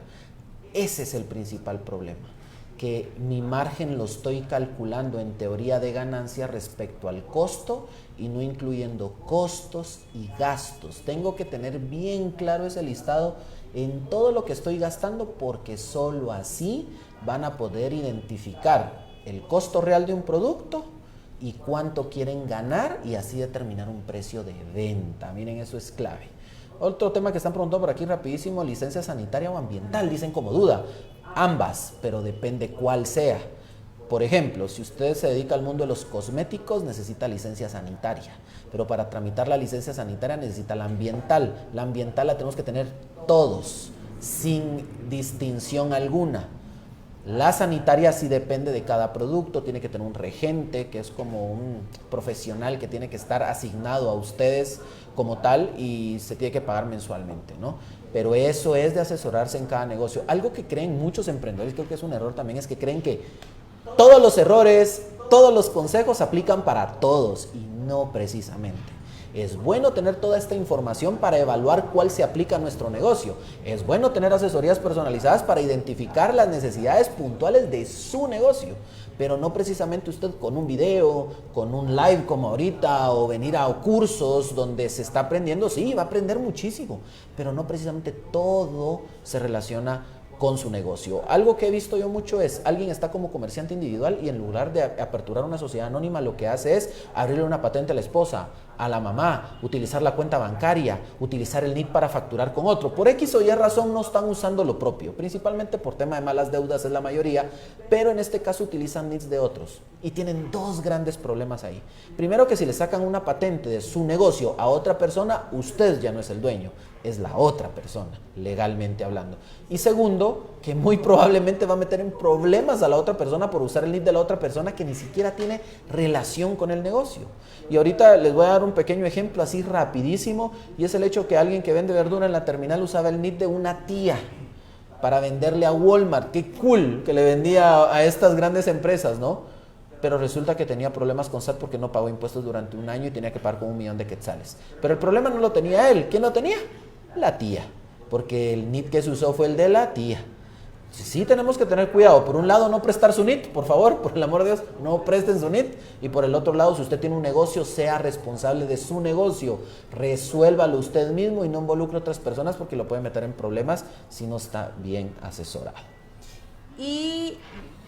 Ese es el principal problema. Que mi margen lo estoy calculando en teoría de ganancia respecto al costo y no incluyendo costos y gastos. Tengo que tener bien claro ese listado en todo lo que estoy gastando, porque solo así van a poder identificar el costo real de un producto y cuánto quieren ganar y así determinar un precio de venta. Miren, eso es clave. Otro tema que están preguntando por aquí rapidísimo, licencia sanitaria o ambiental, dicen como duda. Ambas, pero depende cuál sea. Por ejemplo, si usted se dedica al mundo de los cosméticos, necesita licencia sanitaria, pero para tramitar la licencia sanitaria necesita la ambiental. La ambiental la tenemos que tener todos, sin distinción alguna. La sanitaria sí depende de cada producto, tiene que tener un regente, que es como un profesional que tiene que estar asignado a ustedes como tal y se tiene que pagar mensualmente, ¿no? Pero eso es de asesorarse en cada negocio. Algo que creen muchos emprendedores, creo que es un error también, es que creen que todos los errores, todos los consejos aplican para todos y no precisamente. Es bueno tener toda esta información para evaluar cuál se aplica a nuestro negocio. Es bueno tener asesorías personalizadas para identificar las necesidades puntuales de su negocio, pero no precisamente usted con un video, con un live como ahorita, o venir a cursos donde se está aprendiendo. Sí, va a aprender muchísimo, pero no precisamente todo se relaciona con su negocio. Algo que he visto yo mucho es, alguien está como comerciante individual y en lugar de aperturar una sociedad anónima, lo que hace es abrirle una patente a la esposa, a la mamá, utilizar la cuenta bancaria, utilizar el NIT para facturar con otro. Por X o Y razón no están usando lo propio, principalmente por tema de malas deudas es la mayoría, pero en este caso utilizan NITs de otros y tienen dos grandes problemas ahí. Primero, que si le sacan una patente de su negocio a otra persona, usted ya no es el dueño, es la otra persona, legalmente hablando. Y segundo, que muy probablemente va a meter en problemas a la otra persona por usar el NIT de la otra persona que ni siquiera tiene relación con el negocio. Y ahorita les voy a dar un pequeño ejemplo así rapidísimo, y es el hecho que alguien que vende verdura en la terminal usaba el NIT de una tía para venderle a Walmart. Qué cool que le vendía a estas grandes empresas, ¿no? Pero resulta que tenía problemas con SAT porque no pagó impuestos durante un año y tenía que pagar con 1,000,000 de quetzales. Pero el problema no lo tenía él. ¿Quién lo tenía? La tía, porque el NIT que se usó fue el de la tía. Sí tenemos que tener cuidado. Por un lado, no prestar su NIT, por favor, por el amor de Dios, no presten su NIT. Y por el otro lado, si usted tiene un negocio, sea responsable de su negocio. Resuélvalo usted mismo y no involucre a otras personas porque lo puede meter en problemas si no está bien asesorado. Y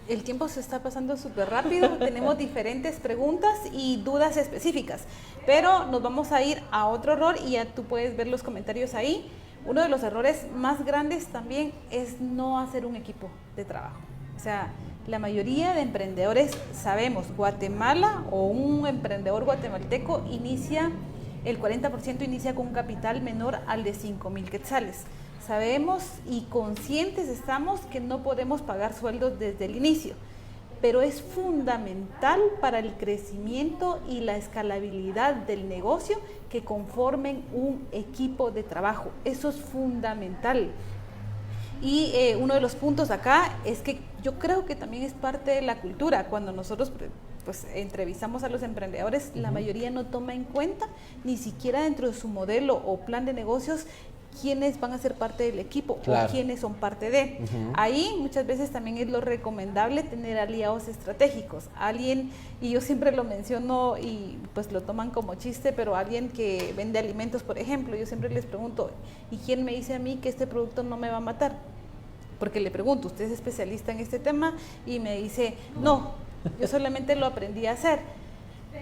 el tiempo se está pasando súper rápido. Tenemos diferentes preguntas y dudas específicas, pero nos vamos a ir a otro error y ya tú puedes ver los comentarios ahí. uno de los errores más grandes también es no hacer un equipo de trabajo. O sea, la mayoría de emprendedores sabemos, Guatemala o un emprendedor guatemalteco el 40% inicia con un capital menor al de 5,000 quetzales. Sabemos y conscientes estamos que no podemos pagar sueldos desde el inicio, pero es fundamental para el crecimiento y la escalabilidad del negocio que conformen un equipo de trabajo. Eso es fundamental. Y uno de los puntos acá es que yo creo que también es parte de la cultura. Cuando nosotros pues entrevistamos a los emprendedores, la mayoría no toma en cuenta ni siquiera dentro de su modelo o plan de negocios quiénes van a ser parte del equipo, claro, o quiénes son parte de. Ahí muchas veces también es lo recomendable tener aliados estratégicos. Alguien, y yo siempre lo menciono y pues lo toman como chiste, pero alguien que vende alimentos, por ejemplo, yo siempre les pregunto, ¿y quién me dice a mí que este producto no me va a matar? Porque le pregunto, ¿usted es especialista en este tema? Y me dice, no, yo solamente lo aprendí a hacer.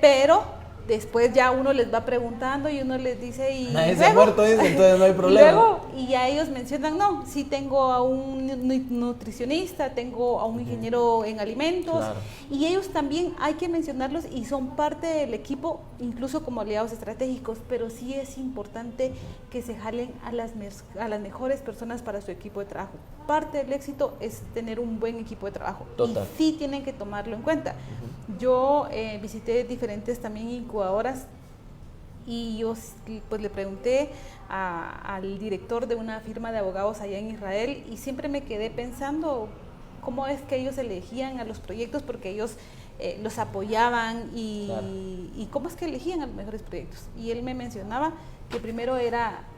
Pero después ya uno les va preguntando y uno les dice y nadie se ha muerto, dice, entonces no hay problema. Y ya ellos mencionan, no, sí tengo a un nutricionista, tengo a un ingeniero en alimentos, claro, y ellos también hay que mencionarlos y son parte del equipo, incluso como aliados estratégicos, pero sí es importante que se jalen a las mejores personas para su equipo de trabajo. Parte del éxito es tener un buen equipo de trabajo. Total. Y sí tienen que tomarlo en cuenta. Yo visité diferentes también incubadoras y yo pues le pregunté al director de una firma de abogados allá en Israel y siempre me quedé pensando cómo es que ellos elegían a los proyectos, porque ellos los apoyaban y, claro, y cómo es que elegían a los mejores proyectos. Y él me mencionaba que primero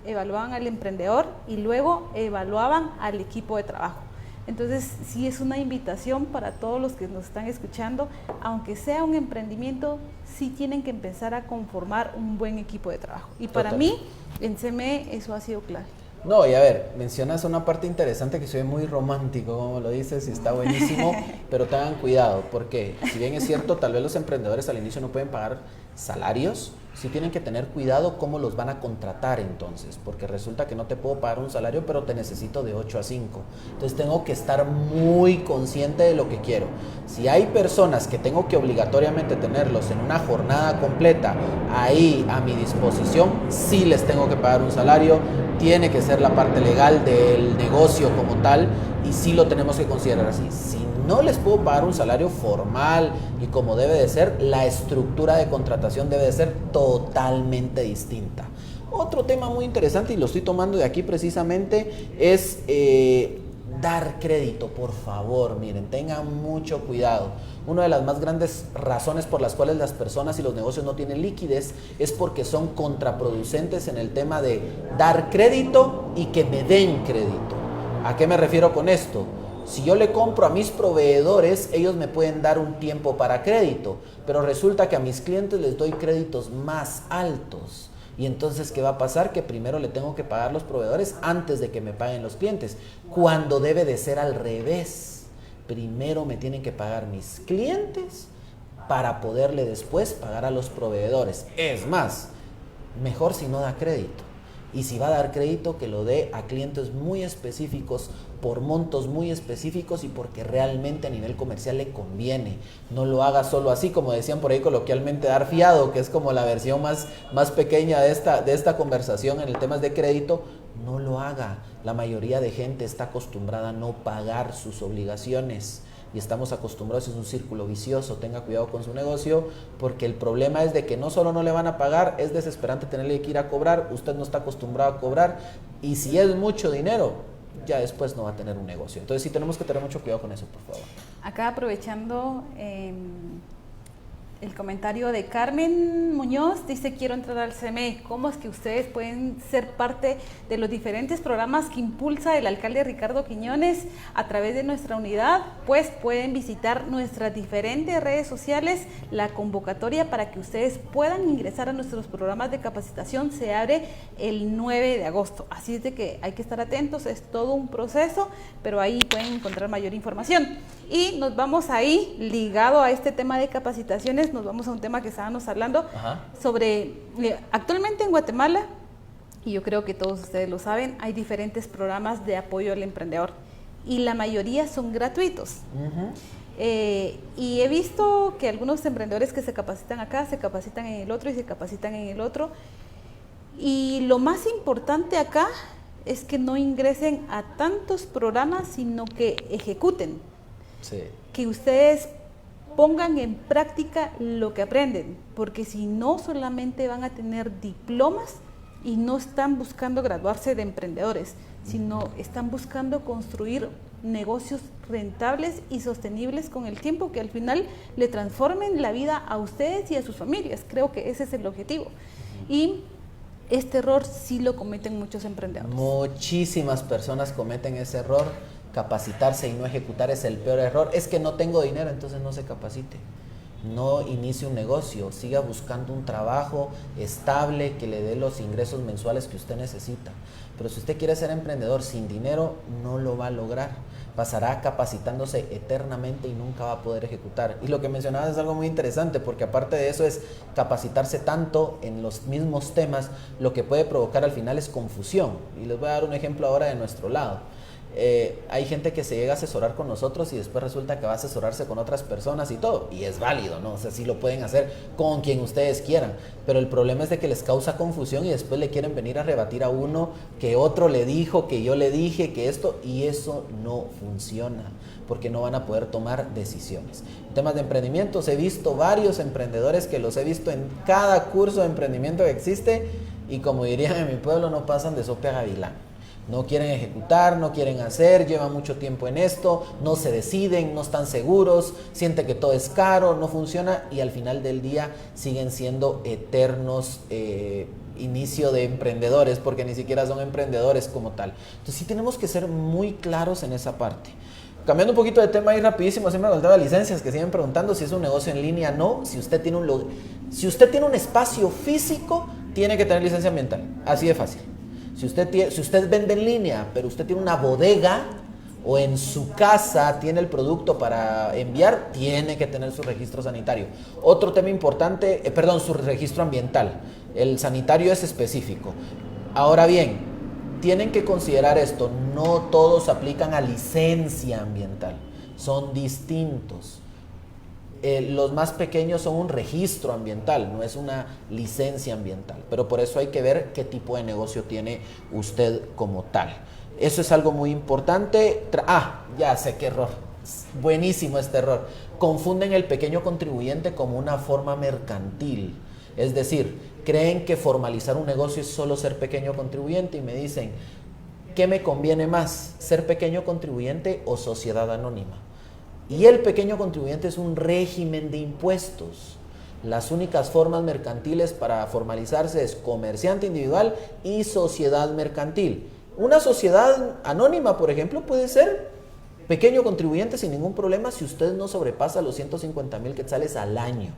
evaluaban al emprendedor y luego evaluaban al equipo de trabajo. Entonces, sí es una invitación para todos los que nos están escuchando, aunque sea un emprendimiento, sí tienen que empezar a conformar un buen equipo de trabajo. Y para mí, en CME, eso ha sido clave. No, y a ver, mencionas una parte interesante que se ve muy romántico, como lo dices, y está buenísimo, pero tengan cuidado, porque si bien es cierto, tal vez los emprendedores al inicio no pueden pagar salarios, sí tienen que tener cuidado cómo los van a contratar entonces, porque resulta que no te puedo pagar un salario, pero te necesito de 8 a 5. Entonces tengo que estar muy consciente de lo que quiero. Si hay personas que tengo que obligatoriamente tenerlos en una jornada completa ahí a mi disposición, sí les tengo que pagar un salario, tiene que ser la parte legal del negocio como tal, y sí lo tenemos que considerar así. Si no les puedo pagar un salario formal y como debe de ser, la estructura de contratación debe de ser totalmente distinta. Otro tema muy interesante, y lo estoy tomando de aquí precisamente, es dar crédito, por favor. Miren, tengan mucho cuidado. Una de las más grandes razones por las cuales las personas y los negocios no tienen liquidez es porque son contraproducentes en el tema de dar crédito y que me den crédito. ¿A qué me refiero con esto? Si yo le compro a mis proveedores, ellos me pueden dar un tiempo para crédito, pero resulta que a mis clientes les doy créditos más altos. Y entonces, ¿qué va a pasar? Que primero le tengo que pagar los proveedores antes de que me paguen los clientes, cuando debe de ser al revés. Primero me tienen que pagar mis clientes para poderle después pagar a los proveedores. Es más, mejor si no da crédito. Y si va a dar crédito, que lo dé a clientes muy específicos, por montos muy específicos y porque realmente a nivel comercial le conviene. No lo haga solo así, como decían por ahí coloquialmente, dar fiado, que es como la versión más pequeña de esta conversación en el tema de crédito. No lo haga. La mayoría de gente está acostumbrada a no pagar sus obligaciones. Y estamos acostumbrados, es un círculo vicioso. Tenga cuidado con su negocio, porque el problema es de que no solo no le van a pagar, es desesperante tenerle que ir a cobrar, usted no está acostumbrado a cobrar, y si es mucho dinero, ya después no va a tener un negocio. Entonces sí tenemos que tener mucho cuidado con eso, por favor. Acá aprovechando el comentario de Carmen Muñoz, dice: quiero entrar al CME. ¿Cómo es que ustedes pueden ser parte de los diferentes programas que impulsa el alcalde Ricardo Quiñones a través de nuestra unidad? Pues pueden visitar nuestras diferentes redes sociales. La convocatoria para que ustedes puedan ingresar a nuestros programas de capacitación se abre el 9 de agosto. Así es de que hay que estar atentos, es todo un proceso, pero ahí pueden encontrar mayor información. Y nos vamos ahí, ligado a este tema de capacitaciones, nos vamos a un tema que estábamos hablando sobre, actualmente en Guatemala y yo creo que todos ustedes lo saben, hay diferentes programas de apoyo al emprendedor y la mayoría son gratuitos. Y he visto que algunos emprendedores que se capacitan acá, se capacitan en el otro y se capacitan en el otro. Y lo más importante acá es que no ingresen a tantos programas, sino que ejecuten. Sí. Que ustedes pongan en práctica lo que aprenden, porque si no solamente van a tener diplomas y no están buscando graduarse de emprendedores, sino están buscando construir negocios rentables y sostenibles con el tiempo que al final le transformen la vida a ustedes y a sus familias. Creo que ese es el objetivo. Y este error sí lo cometen muchos emprendedores. Muchísimas personas cometen ese error. Capacitarse y no ejecutar es el peor error. Es que no tengo dinero, entonces no se capacite. No inicie un negocio, siga buscando un trabajo estable que le dé los ingresos mensuales que usted necesita. Pero si usted quiere ser emprendedor sin dinero, no lo va a lograr. Pasará capacitándose eternamente y nunca va a poder ejecutar. Y lo que mencionabas es algo muy interesante, porque aparte de eso es capacitarse tanto en los mismos temas, lo que puede provocar al final es confusión. Y les voy a dar un ejemplo ahora de nuestro lado. Hay gente que se llega a asesorar con nosotros y después resulta que va a asesorarse con otras personas y todo, y es válido, ¿no? O sea, sí lo pueden hacer con quien ustedes quieran, pero el problema es de que les causa confusión y después le quieren venir a rebatir a uno que otro le dijo, que yo le dije, que esto, y eso no funciona, porque no van a poder tomar decisiones. En temas de emprendimientos he visto varios emprendedores que los he visto en cada curso de emprendimiento que existe, y como dirían en mi pueblo, no pasan de sope a gavilán. No quieren ejecutar, no quieren hacer, llevan mucho tiempo en esto, no se deciden, no están seguros, sienten que todo es caro, no funciona, y al final del día siguen siendo eternos inicio de emprendedores, porque ni siquiera son emprendedores como tal. Entonces sí tenemos que ser muy claros en esa parte. Cambiando un poquito de tema ahí rapidísimo, siempre con el tema de licencias, que siguen preguntando si es un negocio en línea. No, si usted tiene un espacio físico, tiene que tener licencia ambiental, así de fácil. Si usted vende en línea, pero usted tiene una bodega o en su casa tiene el producto para enviar, tiene que tener su registro sanitario. Otro tema importante, su registro ambiental. El sanitario es específico. Ahora bien, tienen que considerar esto, no todos aplican a licencia ambiental, son distintos. Los más pequeños son un registro ambiental, no es una licencia ambiental, pero por eso hay que ver qué tipo de negocio tiene usted como tal. Eso es algo muy importante. Ya sé qué error, buenísimo este error. Confunden el pequeño contribuyente como una forma mercantil, es decir, creen que formalizar un negocio es solo ser pequeño contribuyente y me dicen, ¿qué me conviene más, ser pequeño contribuyente o sociedad anónima? Y el pequeño contribuyente es un régimen de impuestos. Las únicas formas mercantiles para formalizarse es comerciante individual y sociedad mercantil. Una sociedad anónima, por ejemplo, puede ser pequeño contribuyente sin ningún problema si usted no sobrepasa los 150,000 quetzales al año.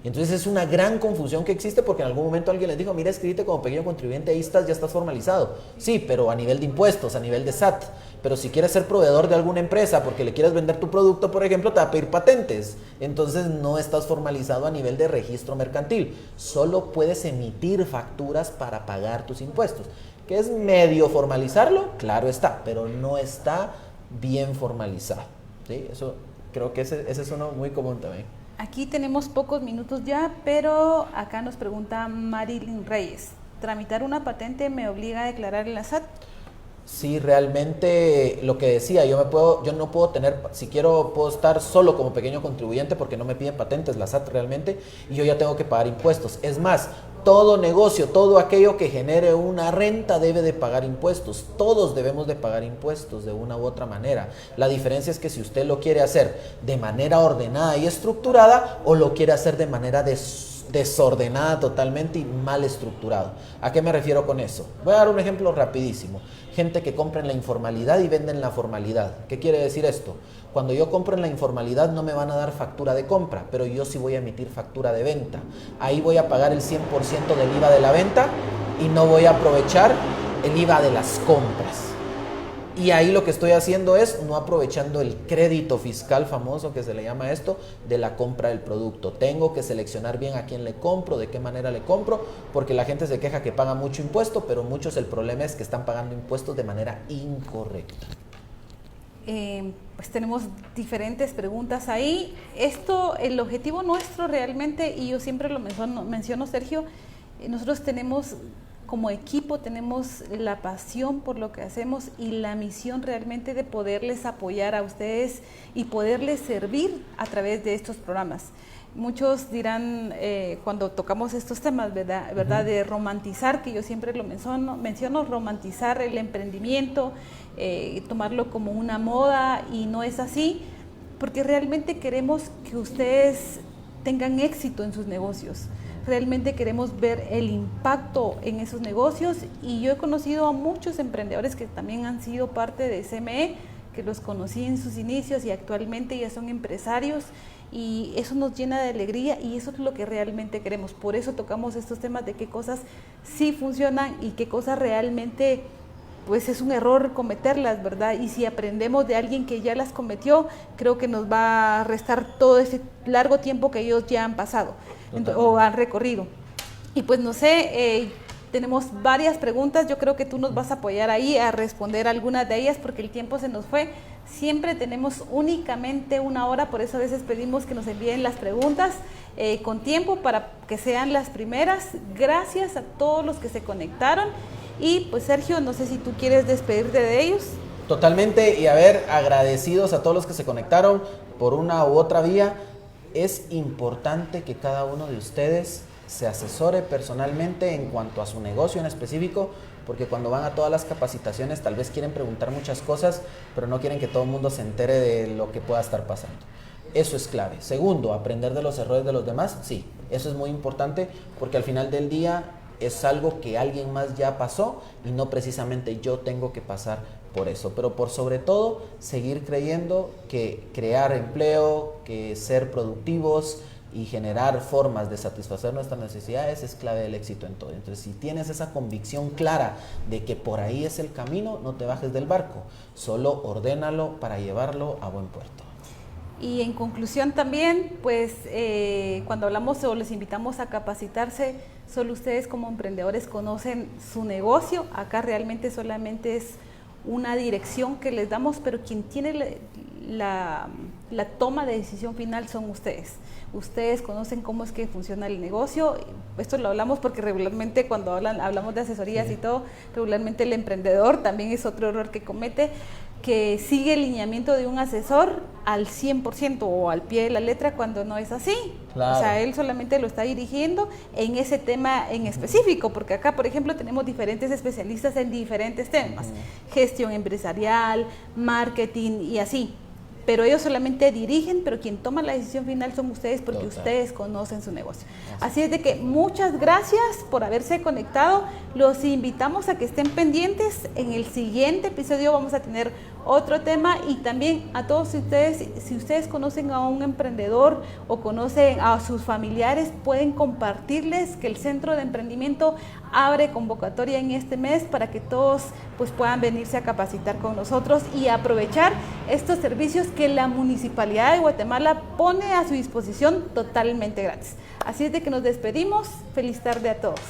Entonces es una gran confusión que existe porque en algún momento alguien les dijo, mira, escríbete como pequeño contribuyente, ahí estás, ya estás formalizado. Sí, pero a nivel de impuestos, a nivel de SAT. Pero si quieres ser proveedor de alguna empresa porque le quieres vender tu producto, por ejemplo, te va a pedir patentes. Entonces no estás formalizado a nivel de registro mercantil. Solo puedes emitir facturas para pagar tus impuestos. ¿Qué es medio formalizarlo? Claro está, pero no está bien formalizado. ¿Sí? Eso creo que ese es uno muy común también. Aquí tenemos pocos minutos ya, pero acá nos pregunta Marilyn Reyes. ¿Tramitar una patente me obliga a declarar en la SAT? Sí, realmente lo que decía, yo no puedo tener, si quiero puedo estar solo como pequeño contribuyente porque no me piden patentes la SAT realmente y yo ya tengo que pagar impuestos. Es más, todo negocio, todo aquello que genere una renta debe de pagar impuestos. Todos debemos de pagar impuestos de una u otra manera. La diferencia es que si usted lo quiere hacer de manera ordenada y estructurada o lo quiere hacer de manera desordenada totalmente y mal estructurado. ¿A qué me refiero con eso? Voy a dar un ejemplo rapidísimo. Gente que compra en la informalidad y vende en la formalidad. ¿Qué quiere decir esto? Cuando yo compro en la informalidad no me van a dar factura de compra, pero yo sí voy a emitir factura de venta. Ahí voy a pagar el 100% del IVA de la venta y no voy a aprovechar el IVA de las compras. Y ahí lo que estoy haciendo es no aprovechando el crédito fiscal famoso que se le llama esto de la compra del producto. Tengo que seleccionar bien a quién le compro, de qué manera le compro, porque la gente se queja que paga mucho impuesto, pero muchos el problema es que están pagando impuestos de manera incorrecta. Pues tenemos diferentes preguntas ahí. Esto, el objetivo nuestro realmente, y yo siempre lo menciono Sergio, nosotros tenemos como equipo, tenemos la pasión por lo que hacemos y la misión realmente de poderles apoyar a ustedes y poderles servir a través de estos programas. Muchos dirán cuando tocamos estos temas, ¿verdad? De romantizar, que yo siempre lo menciono, romantizar el emprendimiento, tomarlo como una moda, y no es así, porque realmente queremos que ustedes tengan éxito en sus negocios. Realmente queremos ver el impacto en esos negocios, y yo he conocido a muchos emprendedores que también han sido parte de CME, que los conocí en sus inicios y actualmente ya son empresarios, y eso nos llena de alegría, y eso es lo que realmente queremos. Por eso tocamos estos temas de qué cosas sí funcionan y qué cosas realmente pues es un error cometerlas, ¿verdad? Y si aprendemos de alguien que ya las cometió, creo que nos va a restar todo ese largo tiempo que ellos ya han pasado o han recorrido. Y pues no sé, tenemos varias preguntas, yo creo que tú nos vas a apoyar ahí a responder algunas de ellas porque el tiempo se nos fue. Siempre tenemos únicamente una hora, por eso a veces pedimos que nos envíen las preguntas con tiempo para que sean las primeras. Gracias a todos los que se conectaron. Y pues Sergio, no sé si tú quieres despedirte de ellos. Totalmente, y a ver, agradecidos a todos los que se conectaron por una u otra vía. Es importante que cada uno de ustedes se asesore personalmente en cuanto a su negocio en específico, porque cuando van a todas las capacitaciones tal vez quieren preguntar muchas cosas, pero no quieren que todo el mundo se entere de lo que pueda estar pasando. Eso es clave. Segundo, aprender de los errores de los demás. Sí, eso es muy importante, porque al final del día es algo que alguien más ya pasó y no precisamente yo tengo que pasar por eso. Pero por sobre todo, seguir creyendo que crear empleo, que ser productivos y generar formas de satisfacer nuestras necesidades es clave del éxito en todo. Entonces, si tienes esa convicción clara de que por ahí es el camino, no te bajes del barco, solo ordénalo para llevarlo a buen puerto. Y en conclusión también, pues cuando hablamos o les invitamos a capacitarse, solo ustedes como emprendedores conocen su negocio. Acá realmente solamente es una dirección que les damos, pero quien tiene la toma de decisión final son ustedes. Ustedes conocen cómo es que funciona el negocio. Esto lo hablamos porque regularmente cuando hablamos de asesorías y todo, regularmente el emprendedor también es otro error que comete, que sigue el lineamiento de un asesor al 100% o al pie de la letra cuando no es así. Claro. O sea, él solamente lo está dirigiendo en ese tema en específico, porque acá, por ejemplo, tenemos diferentes especialistas en diferentes temas, gestión empresarial, marketing y así. Pero ellos solamente dirigen, pero quien toma la decisión final son ustedes, porque ustedes conocen su negocio. Así es de que muchas gracias por haberse conectado. Los invitamos a que estén pendientes. En el siguiente episodio vamos a tener otro tema, y también a todos ustedes, si ustedes conocen a un emprendedor o conocen a sus familiares, pueden compartirles que el Centro de Emprendimiento abre convocatoria en este mes para que todos pues puedan venirse a capacitar con nosotros y aprovechar estos servicios que la Municipalidad de Guatemala pone a su disposición totalmente gratis. Así es de que nos despedimos. Feliz tarde a todos.